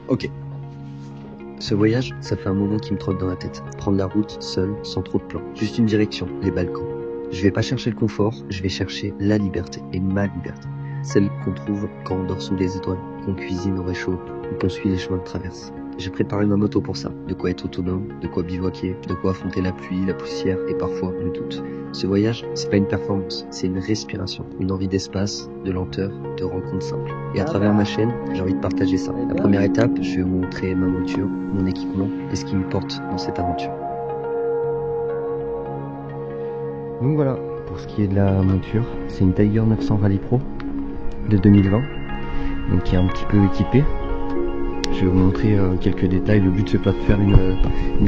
Ok. Ce voyage, ça fait un moment qui me trotte dans la tête. Prendre la route, seul, sans trop de plans. Juste une direction, les Balkans. Je vais pas chercher le confort, je vais chercher la liberté, et ma liberté. Celle qu'on trouve quand on dort sous les étoiles, qu'on cuisine au réchaud, ou qu'on suit les chemins de traverse. J'ai préparé ma moto pour ça. De quoi être autonome, de quoi bivouaquer, de quoi affronter la pluie, la poussière et parfois le doute. Ce voyage, c'est pas une performance, c'est une respiration, une envie d'espace, de lenteur, de rencontres simples. Et à travers ma chaîne, j'ai envie de partager ça. La première étape, je vais vous montrer ma monture, mon équipement et ce qui me porte dans cette aventure. Donc voilà, pour ce qui est de la monture, c'est une Tiger 900 Rally Pro de 2020, donc qui est un petit peu équipée. Je vais vous montrer quelques détails. Le but c'est pas de faire une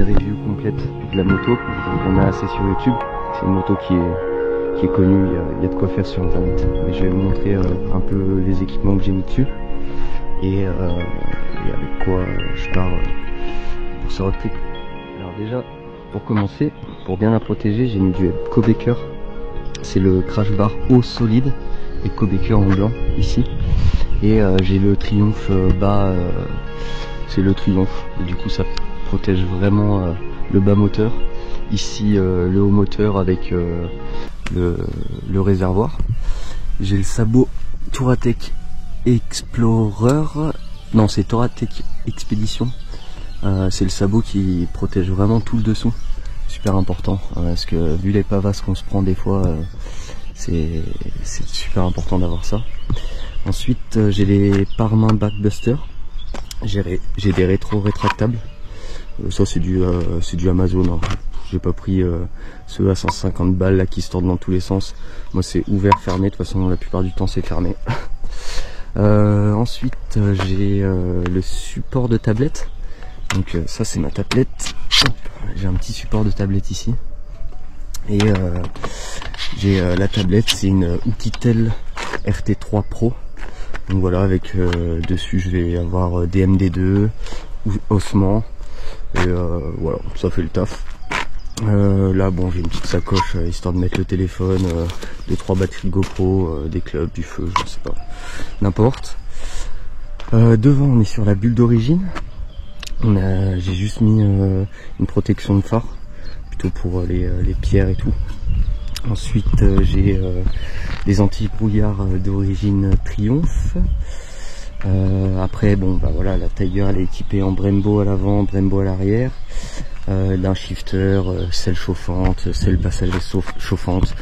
review complète de la moto qu'on a assez sur YouTube. C'est une moto qui est connue, il y a de quoi faire sur internet. Mais je vais vous montrer un peu les équipements que j'ai mis dessus et avec quoi je pars pour ce road trip. Alors déjà, pour commencer, pour bien la protéger, j'ai mis du Kobeker. C'est le crash bar eau solide et Kobeker en blanc ici. Et j'ai le Triumph bas, c'est le Triumph, et du coup ça protège vraiment le bas moteur. Ici le haut moteur avec le réservoir. J'ai le sabot Touratech Explorer, non c'est Touratech Expedition. C'est le sabot qui protège vraiment tout le dessous, super important, parce que vu les pavasses qu'on se prend des fois, c'est super important d'avoir ça. Ensuite j'ai les pare-mains Backbuster, j'ai des rétros rétractables, ça c'est du Amazon, hein. J'ai pas pris ceux à 150 balles là qui se tordent dans tous les sens. Moi c'est ouvert, fermé, de toute façon la plupart du temps c'est fermé. Ensuite j'ai le support de tablette, donc ça c'est ma tablette. J'ai un petit support de tablette ici. Et j'ai la tablette, c'est une Oukitel RT3 Pro. Donc voilà, avec dessus je vais avoir DMD2, ossements, et voilà, ça fait le taf. Là bon, j'ai une petite sacoche histoire de mettre le téléphone, 2-3 batteries GoPro, des clubs, du feu, je sais pas, n'importe. Devant on est sur la bulle d'origine. J'ai juste mis une protection de phare, plutôt pour les pierres et tout. Ensuite j'ai les anti-brouillard d'origine Triumph. Après bon bah voilà, la Tiger elle est équipée en Brembo à l'avant, Brembo à l'arrière, d'un shifter, selle chauffante, selle passager chauffante,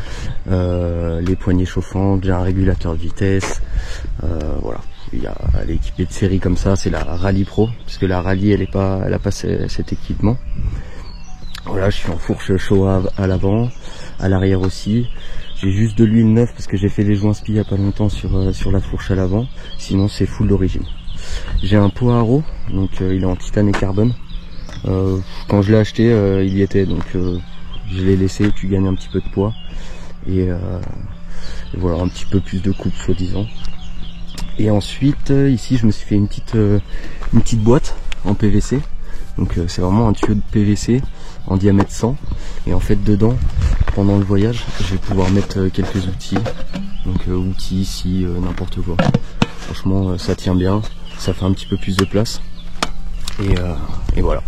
les poignées chauffantes, j'ai un régulateur de vitesse, voilà. Elle est équipée de série comme ça, c'est la Rally Pro, parce que la Rally elle a pas cet équipement. Voilà, je suis en fourche Showa à l'avant, à l'arrière aussi. J'ai juste de l'huile neuve parce que j'ai fait les joints spi il y a pas longtemps sur la fourche à l'avant. Sinon c'est full d'origine. J'ai un pot Haro, donc il est en titane et carbone. Quand je l'ai acheté, il y était, donc je l'ai laissé. Tu gagnes un petit peu de poids et voilà, un petit peu plus de coupe soi-disant. Et ensuite ici je me suis fait une petite boîte en PVC. Donc c'est vraiment un tuyau de PVC en diamètre 100, et en fait dedans pendant le voyage je vais pouvoir mettre quelques outils, donc outils ici, n'importe quoi. Franchement ça tient bien, ça fait un petit peu plus de place et voilà.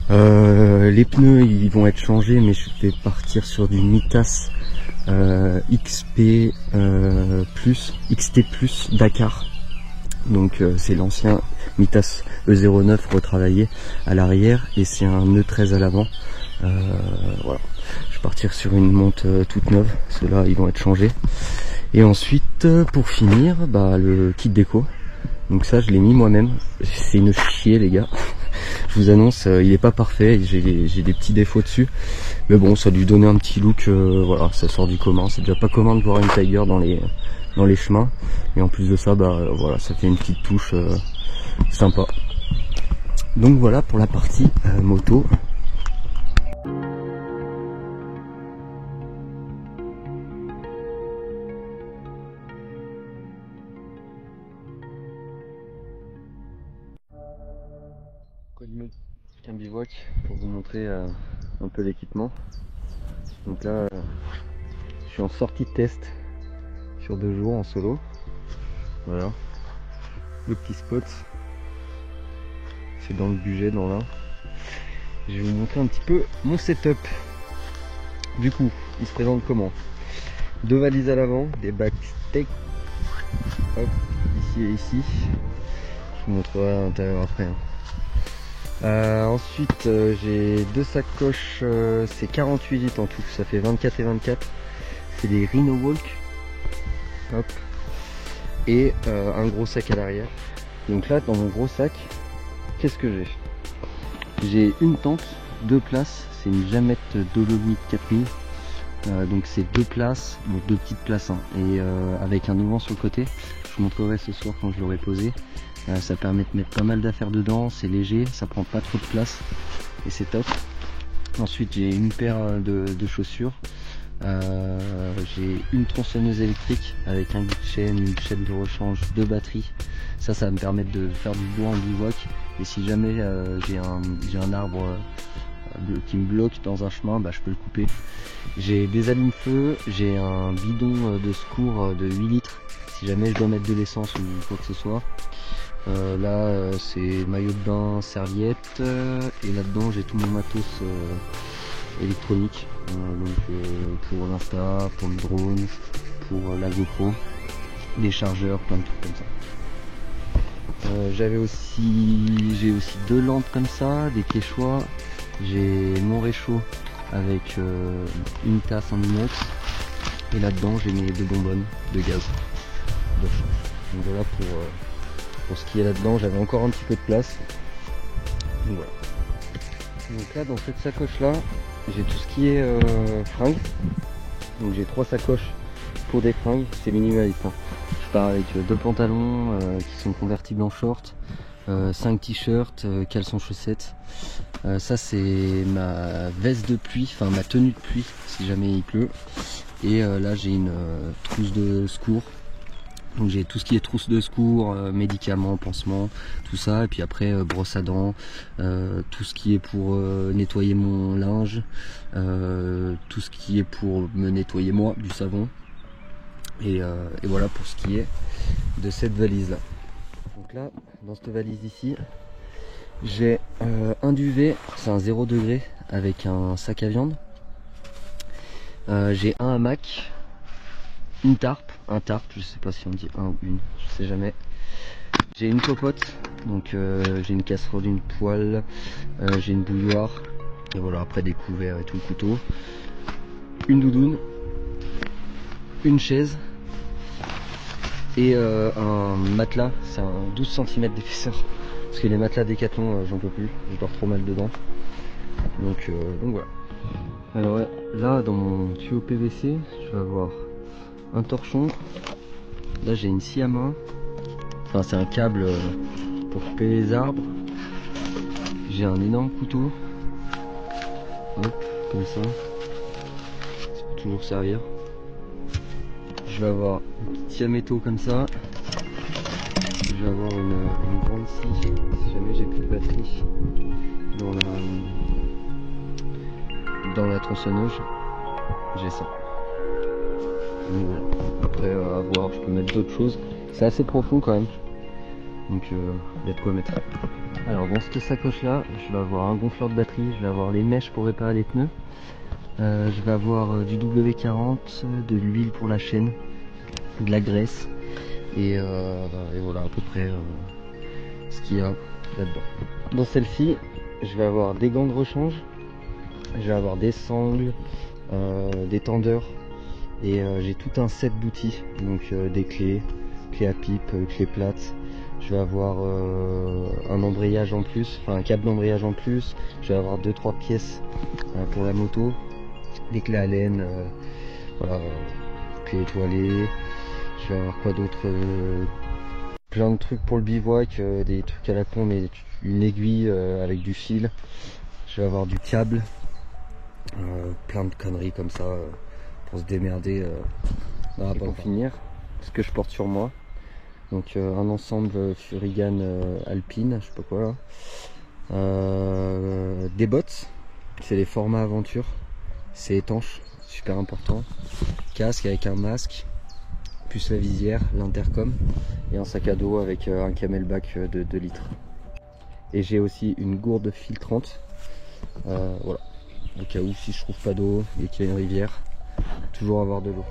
Les pneus ils vont être changés, mais je vais partir sur du Mitas XT Plus Dakar. Donc c'est l'ancien Mitas E09 retravaillé à l'arrière, et c'est un E13 à l'avant. Voilà, je vais partir sur une monte toute neuve, ceux-là ils vont être changés. Et ensuite pour finir, bah, le kit déco. Donc ça je l'ai mis moi-même, c'est une chier les gars. Je vous annonce, il est pas parfait, j'ai des petits défauts dessus, mais bon, ça lui donnait un petit look, voilà, ça sort du commun. C'est déjà pas commun de voir une Tiger dans les chemins, et en plus de ça, bah voilà, ça fait une petite touche sympa. Donc voilà pour la partie moto. Un bivouac pour vous montrer un peu l'équipement. Donc là je suis en sortie de test sur 2 jours en solo. Voilà le petit spot, c'est dans le budget, dans l'un. Je vais vous montrer un petit peu mon setup. Du coup, il se présente comment? 2 valises à l'avant, des backstacks, hop, ici et ici. Je vous montrerai à l'intérieur après. Ensuite, j'ai 2 sacoches, c'est 48 litres en tout, ça fait 24 et 24. C'est des Rhino Walk, hop, et un gros sac à l'arrière. Donc là, dans mon gros sac, qu'est-ce que j'ai? J'ai une tente, 2 places, c'est une Jamette Dolomite 4000. Donc c'est 2 places, donc 2 petites places, hein, et avec un auvent sur le côté. Je vous montrerai ce soir quand je l'aurai posé. Ça permet de mettre pas mal d'affaires dedans, c'est léger, ça prend pas trop de place et c'est top. Ensuite j'ai une paire de chaussures, j'ai une tronçonneuse électrique avec un bout de chaîne, une chaîne de rechange, 2 batteries. Ça va me permettre de faire du bois en bivouac, et si jamais j'ai un arbre qui me bloque dans un chemin, bah, je peux le couper. J'ai des allumes-feu, j'ai un bidon de secours de 8 litres si jamais je dois mettre de l'essence ou quoi que ce soit. Là c'est maillot de bain, serviette, et là-dedans j'ai tout mon matos électronique, donc pour l'Insta, pour le drone, pour la GoPro, des chargeurs, plein de trucs comme ça. J'ai aussi 2 lampes comme ça, des quechua, j'ai mon réchaud avec une tasse en inox, et là-dedans j'ai mes 2 bonbonnes de gaz de change. Donc voilà pour ce qui est là-dedans. J'avais encore un petit peu de place, donc voilà. Donc là, dans cette sacoche là, j'ai tout ce qui est fringues. Donc j'ai 3 sacoches pour des fringues, c'est minimaliste, hein. Je pars avec 2 pantalons qui sont convertibles en short, 5 t-shirts, caleçons, chaussettes. Ça c'est ma veste de pluie, enfin ma tenue de pluie si jamais il pleut. Et là j'ai une trousse de secours. Donc j'ai tout ce qui est trousse de secours, médicaments, pansements, tout ça. Et puis après brosse à dents, tout ce qui est pour nettoyer mon linge, tout ce qui est pour me nettoyer moi, du savon. Et voilà pour ce qui est de cette valise là. Donc là, dans cette valise ici, j'ai un duvet, c'est un 0 degré avec un sac à viande. J'ai un hamac, une tarpe, je sais pas si on dit un ou une, je sais jamais. J'ai une popote, donc j'ai une casserole, une poêle, j'ai une bouilloire, et voilà, après des couverts et tout, le couteau, une doudoune, une chaise, et un matelas, c'est un 12 cm d'épaisseur, parce que les matelas Décathlon, j'en peux plus, je dors trop mal dedans. Donc voilà. Alors là, dans mon tuyau PVC, je vais avoir un torchon. Là j'ai une scie à main, enfin c'est un câble pour couper les arbres. J'ai un énorme couteau, hop, comme ça, ça peut toujours servir. Je vais avoir un petit scie à métaux comme ça. Je vais avoir une grande scie si jamais j'ai plus de batterie dans la tronçonneuse. J'ai ça. Donc voilà. Après à voir, je peux mettre d'autres choses. C'est assez profond quand même, donc il y a de quoi mettre. Alors dans cette sacoche là, je vais avoir un gonfleur de batterie, je vais avoir les mèches pour réparer les pneus, je vais avoir du W40, de l'huile pour la chaîne, de la graisse, et voilà à peu près ce qu'il y a là-dedans. Dans celle-ci, je vais avoir des gants de rechange, je vais avoir des sangles, des tendeurs, et j'ai tout un set d'outils, donc des clés à pipe, clés plates. Je vais avoir un embrayage en plus, enfin un câble d'embrayage en plus. Je vais avoir 2-3 pièces pour la moto, des clés à laine, voilà, clés étoilées. Je vais avoir quoi d'autre, plein de trucs pour le bivouac, des trucs à la con, mais une aiguille avec du fil. Je vais avoir du câble, plein de conneries comme ça pour se démerder. Pour finir, ce que je porte sur moi, donc un ensemble Furigan Alpine, je sais pas quoi là, des bottes, c'est les formats aventure, c'est étanche, super important, casque avec un masque, plus la visière, l'intercom, et un sac à dos avec un camelback de 2 litres. Et j'ai aussi une gourde filtrante. Voilà, au cas où si je trouve pas d'eau et qu'il y a une rivière, toujours avoir de l'eau.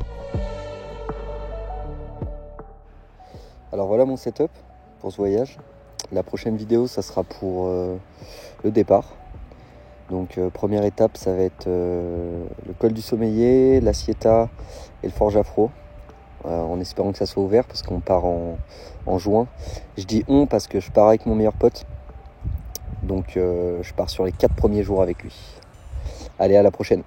Alors voilà mon setup pour ce voyage. La prochaine vidéo, ça sera pour le départ. Donc première étape, ça va être le col du Sommeillé, la Sieta et le Forge Afro. En espérant que ça soit ouvert parce qu'on part en juin. Je dis on parce que je pars avec mon meilleur pote. Donc je pars sur les 4 premiers jours avec lui. Allez, à la prochaine.